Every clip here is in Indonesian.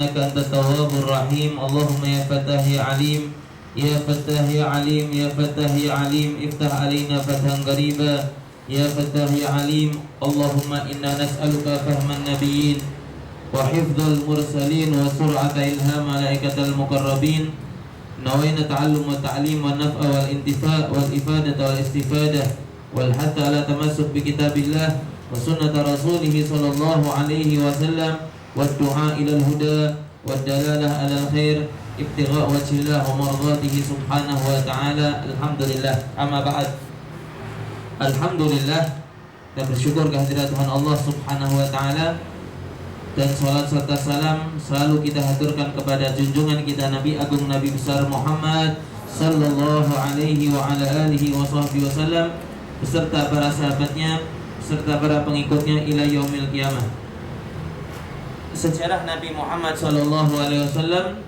إنك أنت التواب الرحيم. اللهم يا فتاح يا عليم، يا فتاح يا عليم، يا فتاح يا عليم، افتح علينا فتحا قريبا يا فتاح يا عليم. اللهم إنا نسألك فهم النبيين وحفظ المرسلين وسرعة إلهام ملائكة المقربين. نوينا تعلم والتعليم والنفع والانتفاع والإفادة والاستفادة والحث على تمسك بكتاب الله وسنة رسوله صلى الله عليه وسلم والدعاء إلى الهدى والدلالة على الخير ابتغاء وجه الله ومرضاته سبحانه وتعالى. Alhamdulillah. Amma ba'd. Alhamdulillah, dan bersyukur kehadirat Tuhan Allah Subhanahu wa taala, dan salat serta salam selalu kita haturkan kepada junjungan kita Nabi Agung Nabi besar Muhammad sallallahu alaihi wa ala alihi wa sahbihi wasallam beserta para sahabatnya serta para pengikutnya ila yaumil qiyamah. Sejarah Nabi Muhammad sallallahu alaihi wasallam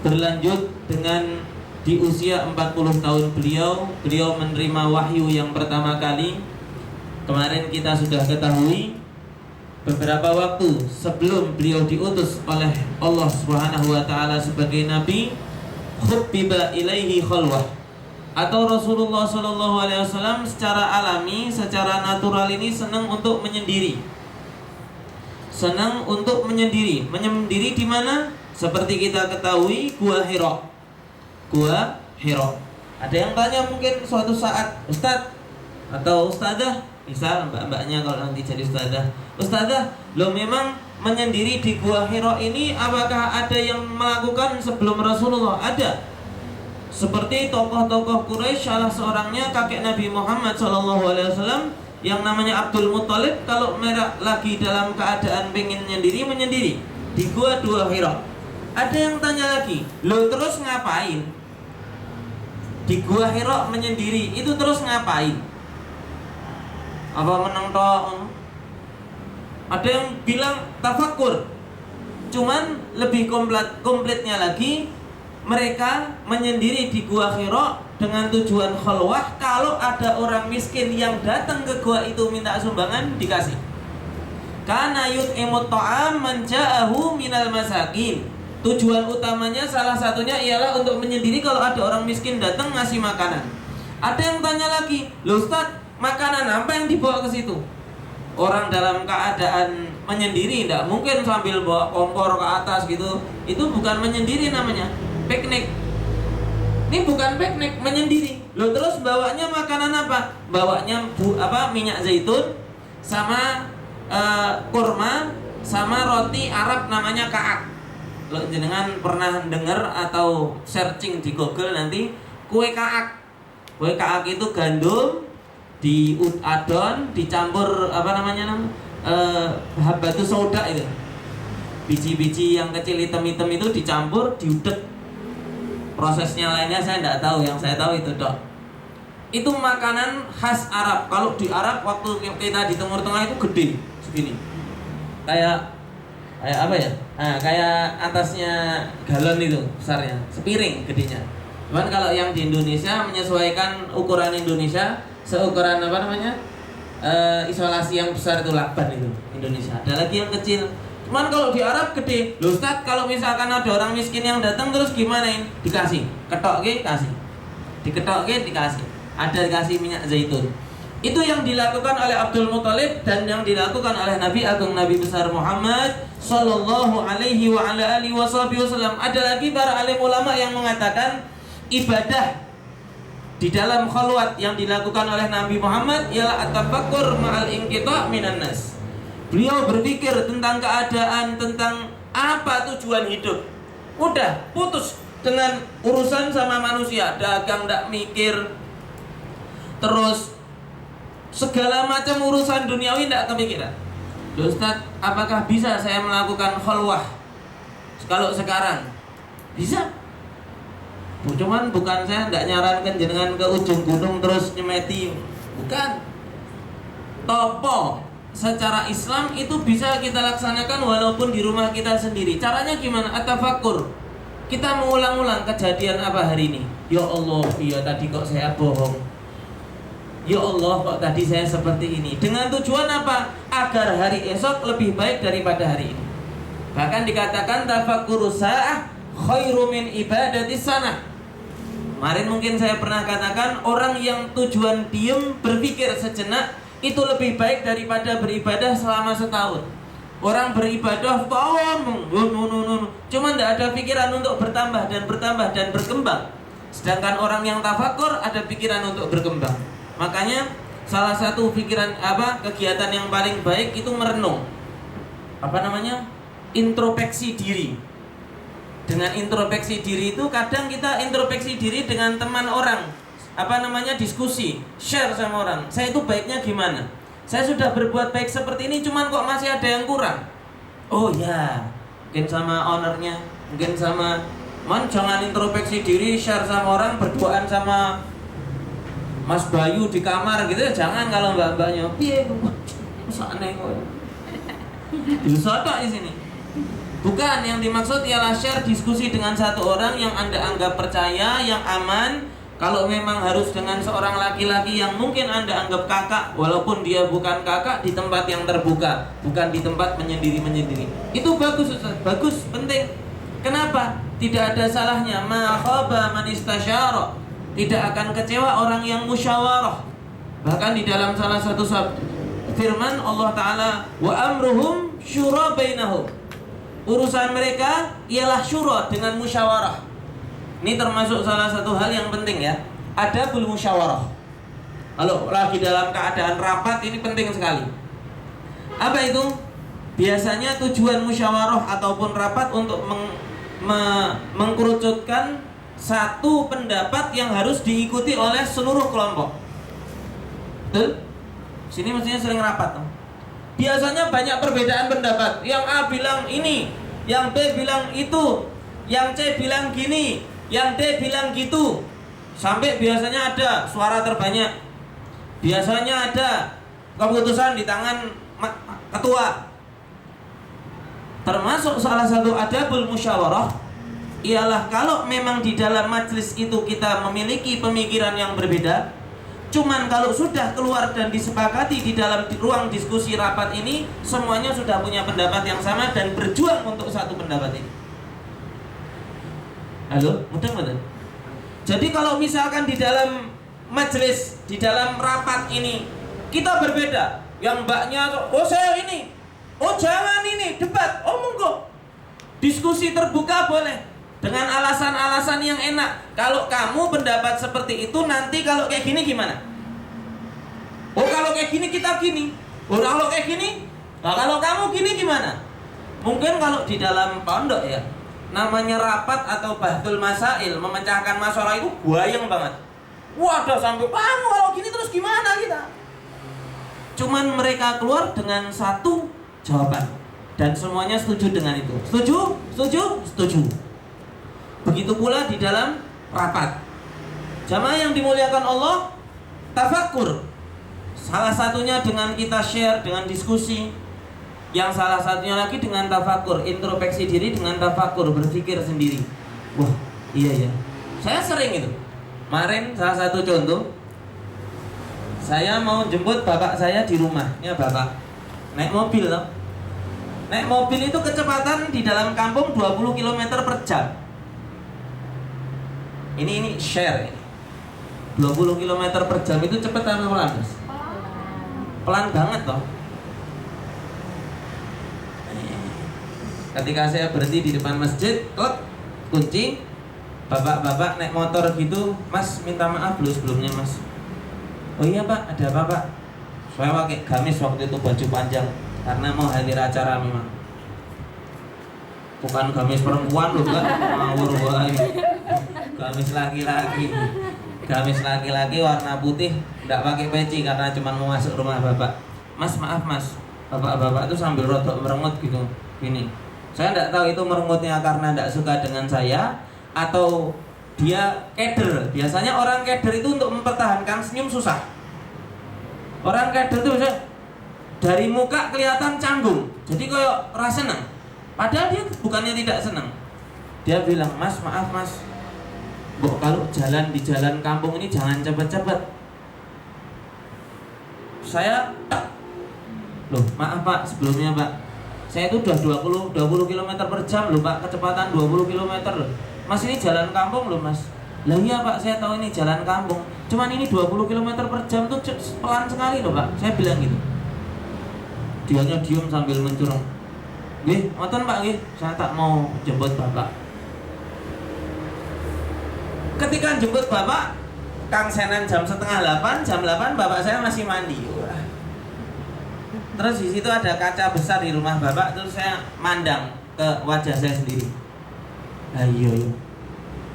berlanjut dengan di usia 40 tahun beliau menerima wahyu yang pertama kali. Kemarin kita sudah ketahui beberapa waktu sebelum beliau diutus oleh Allah Subhanahu wa taala sebagai nabi, hubbiba ilaihi khalwah, atau Rasulullah sallallahu alaihi wasallam secara alami, secara natural ini senang untuk menyendiri. Senang untuk menyendiri. Menyendiri di mana? Seperti kita ketahui, Gua Hira. Gua Hira. Ada yang tanya mungkin suatu saat, Ustadz atau Ustadzah, misal mbak-mbaknya kalau nanti jadi Ustadzah, lo memang menyendiri di Gua Hira ini apakah ada yang melakukan sebelum Rasulullah? Ada. Seperti tokoh-tokoh Quraisy, salah seorangnya kakek Nabi Muhammad SAW yang namanya Abdul Muttalib, kalau mereka lagi dalam keadaan pengen menyendiri di Gua Hira. Ada yang tanya lagi, lo terus ngapain? Di Gua Hira menyendiri itu terus ngapain? Apa menang toh? Ada yang bilang tafakur. Cuman lebih komplitnya lagi, mereka menyendiri di Gua Hira dengan tujuan khalwah. Kalau ada orang miskin yang datang ke gua itu minta sumbangan, dikasih. Kana yut'imut ta'am man ja'ahu minal masakin. Tujuan utamanya salah satunya ialah untuk menyendiri kalau ada orang miskin datang ngasih makanan. Ada yang tanya lagi, loh Ustadz, makanan apa yang dibawa ke situ? Orang dalam keadaan menyendiri tidak mungkin sambil bawa kompor ke atas gitu. Itu bukan menyendiri namanya, piknik. Ini bukan piknik, menyendiri. Loh terus bawanya makanan apa? Bawanya minyak zaitun sama kurma sama roti Arab namanya ka'ak. Lo jenengan pernah dengar atau searching di Google nanti kue ka'ak. Kue ka'ak itu gandum diadon, dicampur habatus sauda itu. Biji-biji yang kecil hitam-hitam itu dicampur, diudek. Prosesnya lainnya saya tidak tahu, yang saya tahu itu dok. Itu makanan khas Arab. Kalau di Arab waktu kita di Timur Tengah itu gede segini. Kayak apa ya? Nah, kayak atasnya galon itu besarnya, sepiring gedenya. Cuman kalau yang di Indonesia menyesuaikan ukuran Indonesia, seukuran isolasi yang besar itu lakban itu Indonesia. Ada lagi yang kecil. Cuman kalau di Arab gede. Loh Ustadz, kalau misalkan ada orang miskin yang datang terus gimana ini? Dikasih, ketok kasih. Diketok dikasih. Ada dikasih minyak zaitun. Itu yang dilakukan oleh Abdul Muttalib dan yang dilakukan oleh Nabi Agung Nabi besar Muhammad sallallahu alaihi wa ala alihi wasallam. Ada lagi para alim ulama yang mengatakan ibadah di dalam khalwat yang dilakukan oleh Nabi Muhammad ialah at-tafakkur ma'al inqita' minan nas. Beliau berpikir tentang keadaan, tentang apa tujuan hidup. Udah putus dengan urusan sama manusia, dagang ndak mikir, terus segala macam urusan duniawi tidak kepikiran. Loh Ustaz, apakah bisa saya melakukan khalwah kalau sekarang? Bisa. Cuman bukan saya tidak nyarankan jenengan ke ujung gunung terus nyemeti. Bukan. Topo secara Islam itu bisa kita laksanakan walaupun di rumah kita sendiri. Caranya gimana? At-tafakkur. Kita mengulang-ulang kejadian apa hari ini. Ya Allah, iya tadi kok saya bohong. Ya Allah, kok tadi saya seperti ini. Dengan tujuan apa? Agar hari esok lebih baik daripada hari ini. Bahkan dikatakan tafakkurus sa'ah khairu min ibadatis sanah. Kemarin mungkin saya pernah katakan, orang yang tujuan diem berpikir sejenak itu lebih baik daripada beribadah selama setahun. Orang beribadah setahun cuma tidak ada pikiran untuk bertambah dan bertambah dan berkembang. Sedangkan orang yang tafakur ada pikiran untuk berkembang. Makanya salah satu pikiran kegiatan yang paling baik itu merenung. Introspeksi diri. Dengan introspeksi diri itu kadang kita introspeksi diri dengan teman orang. Diskusi, share sama orang. Saya itu baiknya gimana? Saya sudah berbuat baik seperti ini, cuman kok masih ada yang kurang. Oh ya, mungkin sama ownernya, mungkin sama jangan introspeksi diri, share sama orang, berduaan sama Mas Bayu di kamar gitu ya, jangan. Kalau mbak-mbaknya piye masa aneh kok. Disotok di sini. Bukan, yang dimaksud ialah share diskusi dengan satu orang yang Anda anggap percaya, yang aman. Kalau memang harus dengan seorang laki-laki yang mungkin Anda anggap kakak, walaupun dia bukan kakak, di tempat yang terbuka, bukan di tempat menyendiri-menyendiri. Itu bagus, Ustaz. Bagus, penting. Kenapa? Tidak ada salahnya. Ma khaba man istasyara. Tidak akan kecewa orang yang musyawarah. Bahkan di dalam salah satu firman Allah Ta'ala, wa amruhum syura bainahum. Urusan mereka ialah syura, dengan musyawarah. Ini termasuk salah satu hal yang penting ya. Adabul musyawarah. Kalau lagi dalam keadaan rapat ini penting sekali. Apa itu? Biasanya tujuan musyawarah ataupun rapat untuk mengkerucutkan satu pendapat yang harus diikuti oleh seluruh kelompok. Betul? Sini mestinya sering rapat. Biasanya banyak perbedaan pendapat. Yang A bilang ini, yang B bilang itu, yang C bilang gini, yang D bilang gitu. Sampai biasanya ada suara terbanyak. Biasanya ada keputusan di tangan ketua. Termasuk salah satu adabul musyawarah ialah kalau memang di dalam majelis itu kita memiliki pemikiran yang berbeda, cuman kalau sudah keluar dan disepakati di dalam ruang diskusi rapat ini, semuanya sudah punya pendapat yang sama dan berjuang untuk satu pendapat ini. Halo, mudah-mudahan. Jadi kalau misalkan di dalam majelis, di dalam rapat ini kita berbeda, yang mbaknya saya ini, jangan ini, debat, monggo, diskusi terbuka boleh dengan alasan-alasan yang enak. Kalau kamu pendapat seperti itu, nanti kalau kayak gini gimana? Kalau kayak gini kita gini. Kalau kayak gini, kalau kamu gini gimana? Mungkin kalau di dalam pondok ya, namanya rapat atau bahtul masail, memecahkan masalah itu goyang banget. Waduh, sampai kamu kalau gini terus gimana kita? Cuman mereka keluar dengan satu jawaban dan semuanya setuju dengan itu. Setuju? Setuju? Setuju. Begitu pula di dalam rapat. Jamaah yang dimuliakan Allah, tafakkur. Salah satunya dengan kita share, dengan diskusi. Yang salah satunya lagi dengan tafakur, introspeksi diri dengan tafakur, berpikir sendiri. Wah, iya ya. Saya sering itu. Kemarin salah satu contoh, saya mau jemput bapak saya di rumah. Ini bapak naik mobil loh. Naik mobil itu kecepatan di dalam kampung 20 km per jam. Ini share ini. 20 km per jam itu cepat atau pelan? Pelan banget loh. Ketika saya berhenti di depan masjid, kunci, bapak-bapak naik motor gitu, Mas minta maaf dulu sebelumnya Mas. Oh iya Pak, ada apa Pak? Saya pakai gamis waktu itu, baju panjang, karena mau hadir acara memang. Bukan gamis perempuan loh Pak, ngawur banget. Gamis laki-laki. Gamis laki-laki warna putih, tidak pakai peci karena cuma mau masuk rumah bapak. Mas maaf Mas, bapak-bapak itu sambil rodok merengut gitu, gini. Saya tidak tahu itu merengutnya karena tidak suka dengan saya atau dia keder. Biasanya orang keder itu untuk mempertahankan senyum susah. Orang keder itu bisa dari muka kelihatan canggung, jadi kayak rasa senang. Padahal dia bukannya tidak senang. Dia bilang, Mas maaf Mas, kalau jalan di jalan kampung ini jangan cepet-cepet. Saya, loh maaf Pak sebelumnya Pak, Saya itu udah 20 km per jam loh Pak, kecepatan 20 km loh. Mas ini jalan kampung loh Mas. Lah iya Pak, saya tahu ini jalan kampung. Cuman ini 20 km per jam tuh pelan sekali loh Pak. Saya bilang gitu. Dianya diem sambil mencurang. Nggih, ngoten Pak nggih, saya tak mau jemput Bapak. Ketika jemput Bapak, Kang Senen jam 7:30, jam 8 Bapak saya masih mandi. Wah. Terus di situ ada kaca besar di rumah Bapak, terus saya mandang ke wajah saya sendiri. Ayo,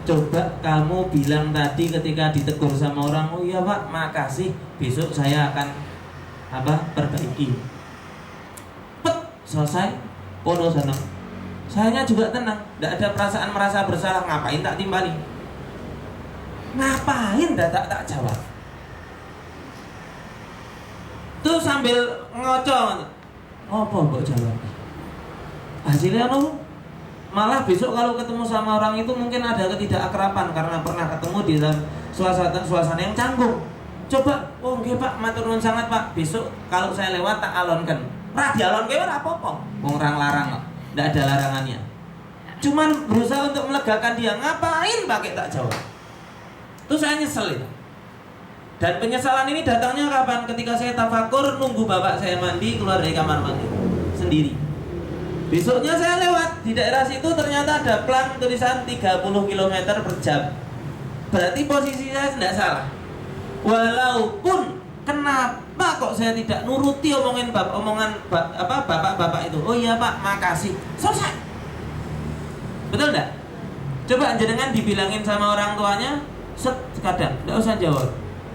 coba kamu bilang tadi ketika ditegur sama orang, oh iya Pak, makasih, besok saya akan perbaiki. Selesai, pono senang. Sayanya juga tenang, tidak ada perasaan merasa bersalah. Ngapain tak timbali? Ngapain tak jawab? Tuh sambil ngocok, ngopo mbok jawab? Hasilnya malah besok kalau ketemu sama orang itu mungkin ada ketidakakraban karena pernah ketemu di dalam suasana yang canggung. Coba, oh nggih Pak, matur nuwun sangat Pak. Besok kalau saya lewat tak alonken. Ra dialonke ora apa-apa. Wong orang larang kok. Ndak ada larangannya. Cuman berusaha untuk melegakan dia. Ngapain pakai tak jawab? Terus saya nyesel itu. Dan penyesalan ini datangnya kapan? Ketika saya tafakur nunggu bapak saya mandi keluar dari kamar mandi sendiri. Besoknya saya lewat di daerah situ ternyata ada plang tulisan 30 km per jam. Berarti posisi saya tidak salah. Walaupun kenapa kok saya tidak nuruti omongan bapak-bapak itu? Oh iya Pak, makasih. Selesai. Betul enggak? Coba jenengan dibilangin sama orang tuanya, kadang enggak usah jawab.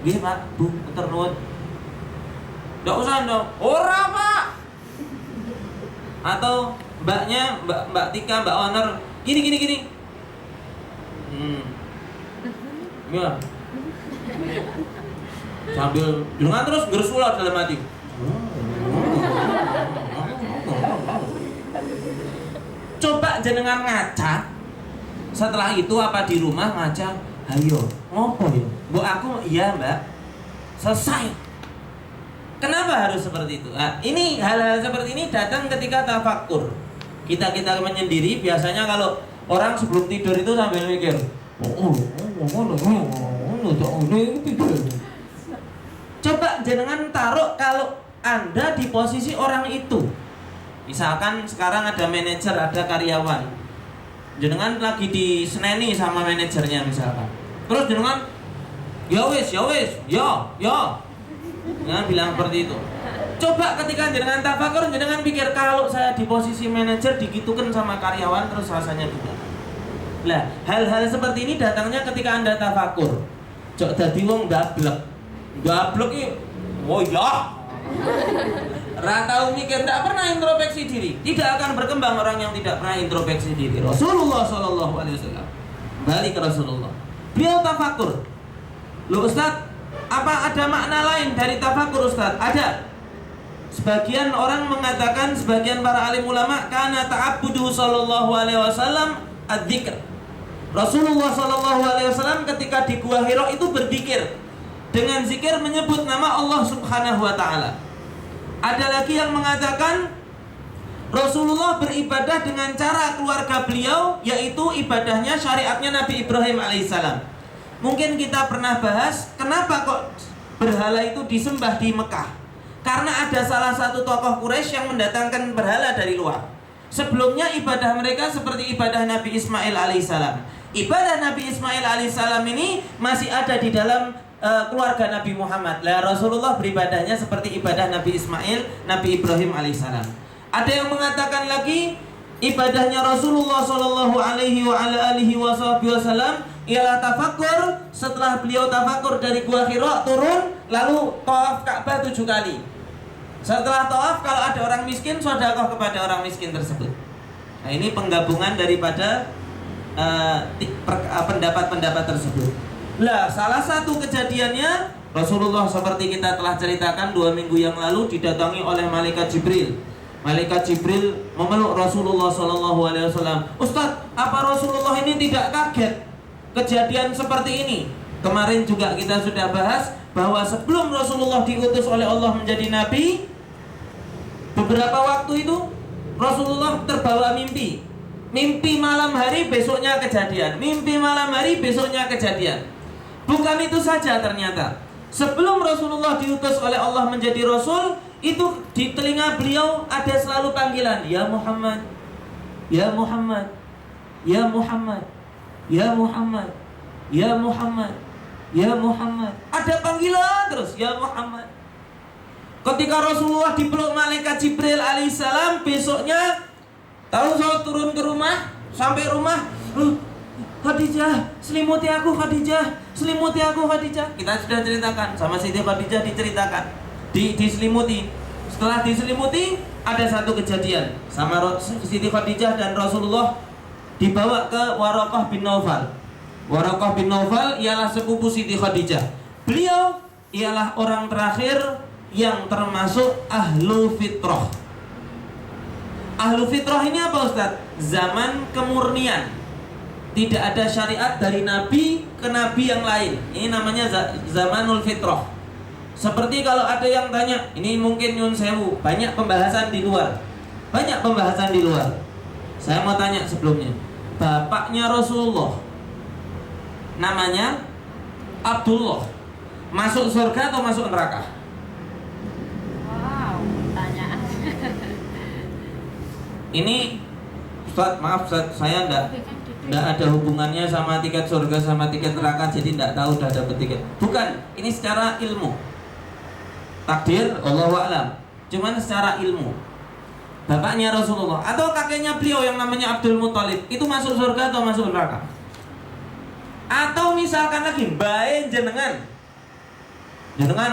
Nggih Pak, Bu, matur nuwun. Enggak usah dong. Ora Pak. Atau mbaknya, Mbak Tika, Mbak Honor, gini. Ya. Sambil dengan terus bersulat dalam hati. Coba jenengan ngaca. Setelah itu apa di rumah ngaca? Ayo, ngopo ya? Bu aku iya Mbak. Selesai. Kenapa harus seperti itu? Nah, ini hal-hal seperti ini datang ketika tafakur. Kita menyendiri biasanya kalau orang sebelum tidur itu sambil mikir, coba jenengan taruh kalau Anda di posisi orang itu. Misalkan sekarang ada manajer, ada karyawan. Jenengan lagi diseneni sama manajernya misalkan. Terus jenengan, ya wis. Jangan bilang seperti itu. Coba ketika jenengan tafakur, jenengan pikir kalau saya di posisi manajer digitukan sama karyawan terus rasanya gimana? Lah, hal-hal seperti ini datangnya ketika Anda tafakur. Cok dadi wong gablek iki. Oh iya. Ra tau mikir, tidak pernah introspeksi diri. Tidak akan berkembang orang yang tidak pernah introspeksi diri. Rasulullah sallallahu alaihi wasallam. Balik ke Rasulullah. Beliau tafakur. Loh Ustaz, apa ada makna lain dari tafakur Ustaz? Ada. Sebagian orang mengatakan, sebagian para alim ulama, kana ta'abbudu sallallahu alaihi wasallam adzikr. Rasulullah sallallahu alaihi wasallam ketika di Gua Hira itu berzikir dengan zikir menyebut nama Allah Subhanahu wa taala. Ada lagi yang mengatakan Rasulullah beribadah dengan cara keluarga beliau, yaitu ibadahnya syariatnya Nabi Ibrahim alaihissalam. Mungkin kita pernah bahas kenapa kok berhala itu disembah di Mekah. Karena ada salah satu tokoh Quraisy yang mendatangkan berhala dari luar. Sebelumnya ibadah mereka seperti ibadah Nabi Ismail alaihissalam. Ibadah Nabi Ismail alaihissalam ini masih ada di dalam keluarga Nabi Muhammad. Lah Rasulullah beribadahnya seperti ibadah Nabi Ismail, Nabi Ibrahim alaihissalam. Ada yang mengatakan lagi ibadahnya Rasulullah sallallahu alaihi wasallam ialah tafakur. Setelah beliau tafakur dari Gua Hira turun lalu tawaf Ka'bah 7 kali. Setelah tawaf kalau ada orang miskin sedekah kepada orang miskin tersebut. Nah ini penggabungan daripada pendapat-pendapat tersebut. Lah salah satu kejadiannya Rasulullah seperti kita telah ceritakan 2 minggu yang lalu didatangi oleh malaikat Jibril. Malaikat Jibril memeluk Rasulullah sallallahu alaihi wasallam. Ustaz, apa Rasulullah ini tidak kaget kejadian seperti ini? Kemarin juga kita sudah bahas bahwa sebelum Rasulullah diutus oleh Allah menjadi nabi, beberapa waktu itu Rasulullah terbawa mimpi. Mimpi malam hari, besoknya kejadian. Mimpi malam hari, besoknya kejadian. Bukan itu saja ternyata. Sebelum Rasulullah diutus oleh Allah menjadi Rasul, itu di telinga beliau ada selalu panggilan, Ya Muhammad, Ya Muhammad, Ya Muhammad, Ya Muhammad, Ya Muhammad, Ya Muhammad. Ada panggilan terus, Ya Muhammad. Ketika Rasulullah dipeluk malaikat Jibril alaihissalam, besoknya tahu saya turun ke rumah, sampai rumah, Khadijah, selimuti aku Khadijah, selimuti aku Khadijah. Kita sudah ceritakan sama Siti Khadijah, diceritakan, diselimuti. Setelah diselimuti, ada satu kejadian sama Siti Khadijah dan Rasulullah dibawa ke Waraqah bin Naufal. Waraqah bin Naufal ialah sepupu Siti Khadijah. Beliau ialah orang terakhir yang termasuk ahlu fitrah. Ahlu fitrah ini apa Ustaz? Zaman kemurnian. Tidak ada syariat dari nabi ke nabi yang lain. Ini namanya zamanul fitrah. Seperti kalau ada yang tanya, ini mungkin nyun sewu, banyak pembahasan di luar. Banyak pembahasan di luar. Saya mau tanya sebelumnya. Bapaknya Rasulullah namanya Abdullah. Masuk surga atau masuk neraka? Wow, pertanyaan. Ini Ustaz, maaf Ustaz, saya enggak ada hubungannya sama tiket surga sama tiket neraka, jadi enggak tahu udah dapat tiket. Bukan, ini secara ilmu. Takdir Allahu a'lam. Cuman secara ilmu. Bapaknya Rasulullah atau kakeknya beliau yang namanya Abdul Muthalib itu masuk surga atau masuk neraka? Atau misalkan lagi bae jenengan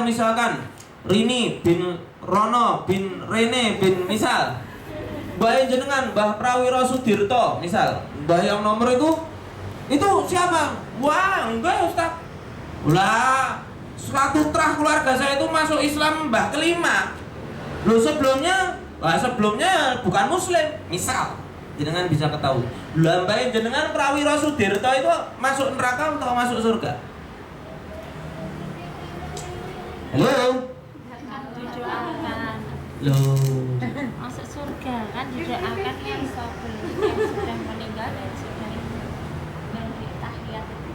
misalkan Rini bin Rono bin Rene bin misal bae jenengan Mbah Prawiro Sudirto misal, mbah yang nomor itu siapa? Wah, enggak Ustaz. Lah, suatu terah keluarga saya itu masuk Islam mbah kelima. Loh sebelumnya bukan muslim. Misal, jenengan bisa ketahui. Lah mbah jenengan Prawiro Sudirto itu masuk neraka atau masuk surga? Halo? Didoakan. Loh. Masuk surga kan didoakan yang sudah meninggal dan sudah yang di tahiyat itu.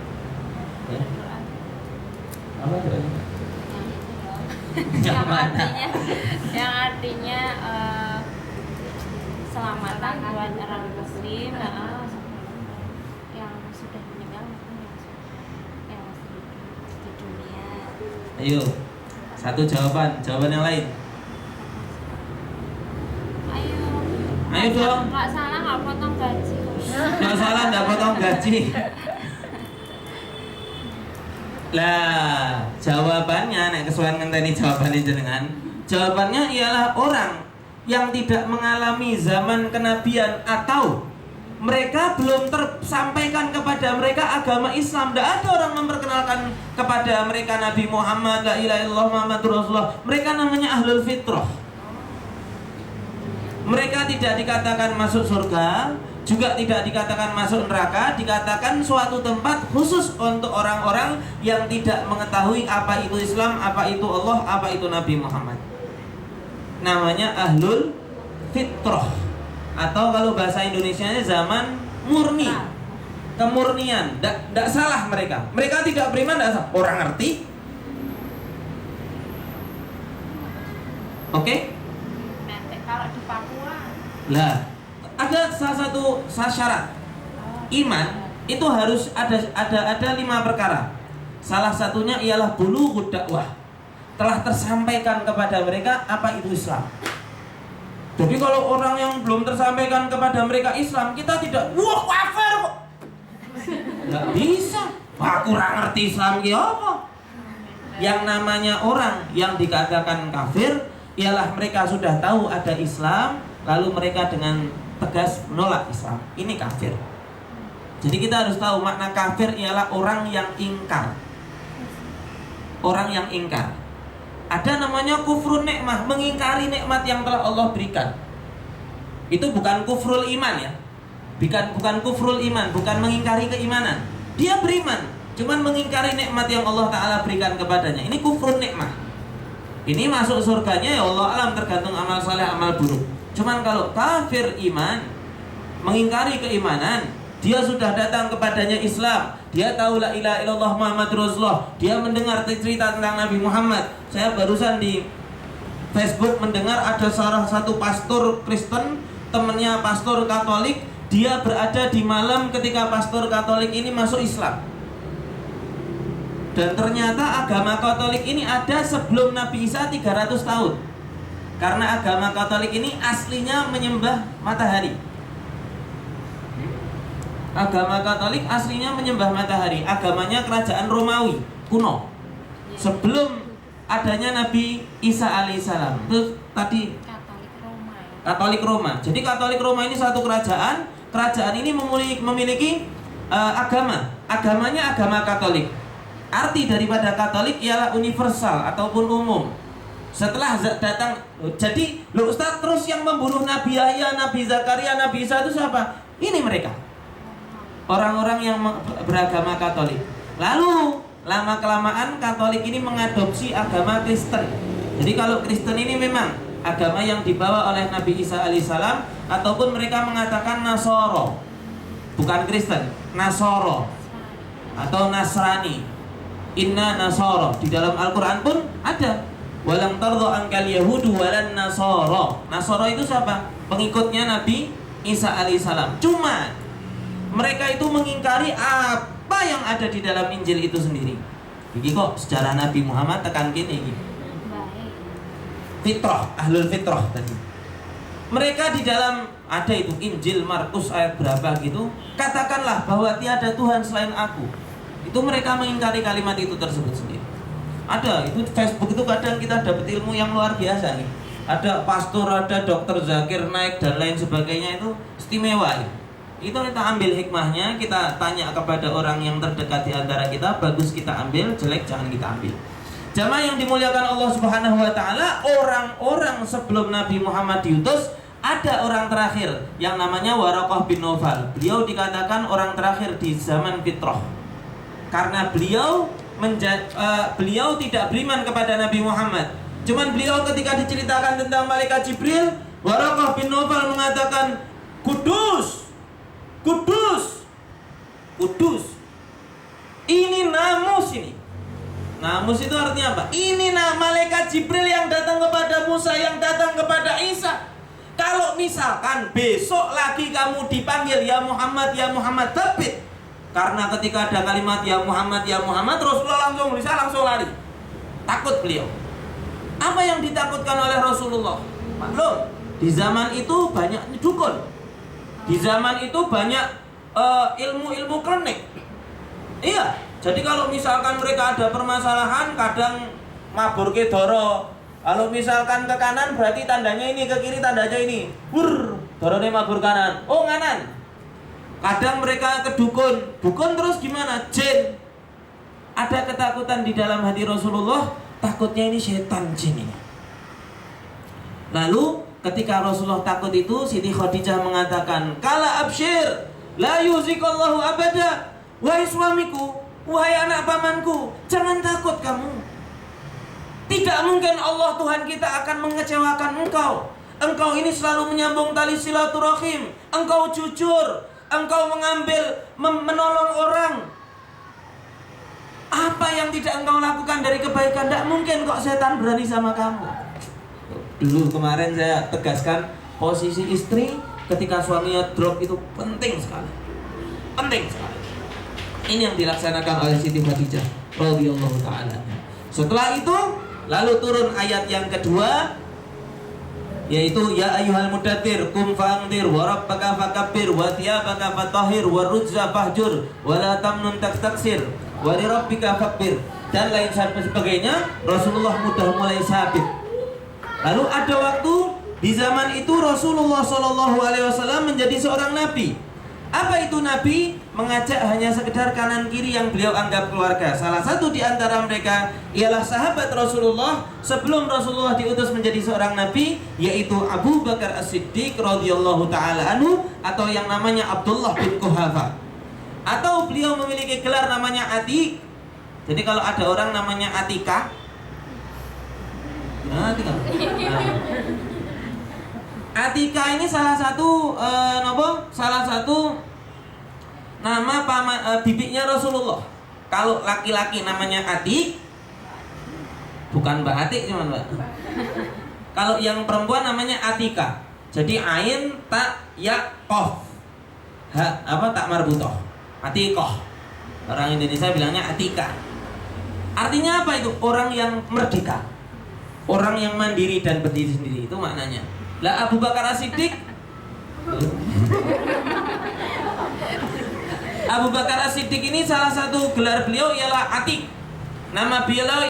Ya. Doa. Apa itu? Yang artinya selamatan buat orang muslim yang sudah meninggal maupun yang masih di dunia. Ayo, satu jawaban yang lain. Ayo dong. Nggak salah nggak potong gaji. Nggak salah nggak potong gaji. Lah, jawabannya nek kesuwen ngenteni jawabannya jenengan. Jawabannya ialah orang yang tidak mengalami zaman kenabian atau mereka belum tersampaikan kepada mereka agama Islam. Tidak ada orang memperkenalkan kepada mereka Nabi Muhammad, la ilaha illallah Muhammadur Rasulullah. Mereka namanya ahlul fitrah. Mereka tidak dikatakan masuk surga, juga tidak dikatakan masuk neraka, dikatakan suatu tempat khusus untuk orang-orang yang tidak mengetahui apa itu Islam, apa itu Allah, apa itu Nabi Muhammad. Namanya ahlul fitrah. Atau kalau bahasa Indonesianya zaman murni, kemurnian. Tidak salah mereka. Mereka tidak beriman, tidak salah. Orang ngerti. Oke? Kalau di Papua Lah, ada salah satu syarat iman itu harus ada 5 perkara. Salah satunya ialah bulughud dakwah. Telah tersampaikan kepada mereka apa itu Islam. Jadi kalau orang yang belum tersampaikan kepada mereka Islam, kita tidak, wah kafir kok. Nggak bisa. Wah kurang ngerti Islam ki apa. Yang namanya orang yang dikatakan kafir ialah mereka sudah tahu ada Islam, lalu mereka dengan tegas menolak Islam. Ini kafir. Jadi kita harus tahu makna kafir ialah orang yang ingkar. Orang yang ingkar. Ada namanya kufrun nikmah, mengingkari nikmat yang telah Allah berikan. Itu bukan kufrul iman ya. Bukan kufrul iman, bukan mengingkari keimanan. Dia beriman, cuman mengingkari nikmat yang Allah Ta'ala berikan kepadanya. Ini kufrun nikmah. Ini masuk surganya ya Allah alam, tergantung amal saleh amal buruk. Cuman kalau kafir iman, mengingkari keimanan, dia sudah datang kepadanya Islam, dia tahu la ilaha illallah Muhammad Rasulullah, dia mendengar cerita tentang Nabi Muhammad. Saya barusan di Facebook mendengar ada salah satu pastor Kristen, temannya pastor Katolik, dia berada di malam ketika pastor Katolik ini masuk Islam. Dan ternyata agama Katolik ini ada sebelum Nabi Isa 300 tahun. Karena agama Katolik ini aslinya menyembah matahari. Agama Katolik aslinya menyembah matahari. Agamanya kerajaan Romawi kuno, sebelum adanya Nabi Isa alaihissalam. Terus tadi Katolik Roma. Jadi Katolik Roma ini satu kerajaan. Kerajaan ini memiliki agamanya agama Katolik. Arti daripada Katolik ialah universal ataupun umum. Setelah datang, jadi loh Ustaz, terus yang membunuh Nabi Yahya, Nabi Zakaria, Nabi Isa itu siapa? Ini mereka, orang-orang yang beragama Katolik. Lalu lama-kelamaan Katolik ini mengadopsi agama Kristen. Jadi kalau Kristen ini memang agama yang dibawa oleh Nabi Isa alaihissalam, ataupun mereka mengatakan Nasoro, bukan Kristen, Nasoro atau Nasrani. Inna Nasoro, di dalam Al-Quran pun ada. Walang tardo angkal Yahudu walan Nasoro. Nasoro itu siapa? Pengikutnya Nabi Isa alaihissalam. Cuma mereka itu mengingkari apa yang ada di dalam Injil itu sendiri. Ini kok sejarah Nabi Muhammad tekan gini. Fitrah, ahlul fitrah tadi. Mereka di dalam ada itu Injil Markus ayat berapa gitu, katakanlah bahwa tiada Tuhan selain aku. Itu mereka mengingkari kalimat itu tersebut sendiri. Ada itu Facebook itu kadang kita dapat ilmu yang luar biasa nih. Ada pastor, ada dokter Zakir Naik dan lain sebagainya, itu istimewa ya. Itu kita ambil hikmahnya, kita tanya kepada orang yang terdekat di antara kita, bagus kita ambil, jelek jangan kita ambil. Jamaah yang dimuliakan Allah Subhanahu wa taala, orang-orang sebelum Nabi Muhammad diutus, ada orang terakhir yang namanya Waraqah bin Nawfal. Beliau dikatakan orang terakhir di zaman fitrah. Karena beliau tidak beriman kepada Nabi Muhammad. Cuman beliau ketika diceritakan tentang malaikat Jibril, Waraqah bin Nawfal mengatakan, Kudus, Kudus, Kudus. Ini namus ini. Namus itu artinya apa? Ini malaikat Jibril yang datang kepada Musa, yang datang kepada Isa. Kalau misalkan besok lagi kamu dipanggil ya Muhammad, terbit. Karena ketika ada kalimat ya Muhammad, Rasulullah langsung lari. Takut beliau. Apa yang ditakutkan oleh Rasulullah? Maklum, di zaman itu banyak dukun. Di zaman itu banyak ilmu-ilmu klinik. Iya, jadi kalau misalkan mereka ada permasalahan, kadang mabur ke doro. Kalau misalkan ke kanan berarti tandanya ini, ke kiri tandanya ini. Dorone mabur kanan. Oh, kanan. Kadang mereka ke dukun. Dukun terus gimana? Jin. Ada ketakutan di dalam hati Rasulullah, takutnya ini setan jin ini. Lalu ketika Rasulullah takut itu, Siti Khadijah mengatakan, "Kala absyir, la yuzikallahu abada." Wahai suamiku, wahai anak pamanku, jangan takut kamu. Tidak mungkin Allah Tuhan kita akan mengecewakan engkau. Engkau ini selalu menyambung tali silaturahim. Engkau jujur. Engkau menolong orang. Apa yang tidak engkau lakukan dari kebaikan? Tidak mungkin kok setan berani sama kamu. Dulu kemarin saya tegaskan, posisi istri ketika suaminya drop itu penting sekali. Penting sekali. Ini yang dilaksanakan oleh Siti Khadijah radhiyallahu ta'ala. Setelah itu lalu turun ayat yang kedua, yaitu ya ayyuhal mudaththir qum fa'anzir wa rabbaka fakabbir wa thiyabaka fatahhir wa rujza fahjur wa la tamnun taksir wa li rabbika fabbir, dan lain sebagainya. Rasulullah mudah mulai sabit. Lalu ada waktu di zaman itu Rasulullah SAW menjadi seorang nabi. Apa itu nabi? Mengajak hanya sekedar kanan kiri yang beliau anggap keluarga. Salah satu di antara mereka ialah sahabat Rasulullah sebelum Rasulullah diutus menjadi seorang nabi, yaitu Abu Bakar As-Siddiq radhiyallahu taala anhu, atau yang namanya Abdullah bin Quhafa. Atau beliau memiliki gelar namanya Atik. Jadi kalau ada orang namanya Atika, Atika ini salah satu salah satu nama bibiknya Rasulullah. Kalau laki-laki namanya Atik, bukan Mbak Atik cuman Mbak. Kalau yang perempuan namanya Atika. Jadi ain ta ya qaf. Tak marbutoh. Atikoh. Orang Indonesia bilangnya Atika. Artinya apa itu? Orang yang merdeka. Orang yang mandiri dan berdiri sendiri, itu maknanya. Lah Abu Bakar As-Siddiq Abu Bakar As-Siddiq ini salah satu gelar beliau ialah Atik. Nama beliau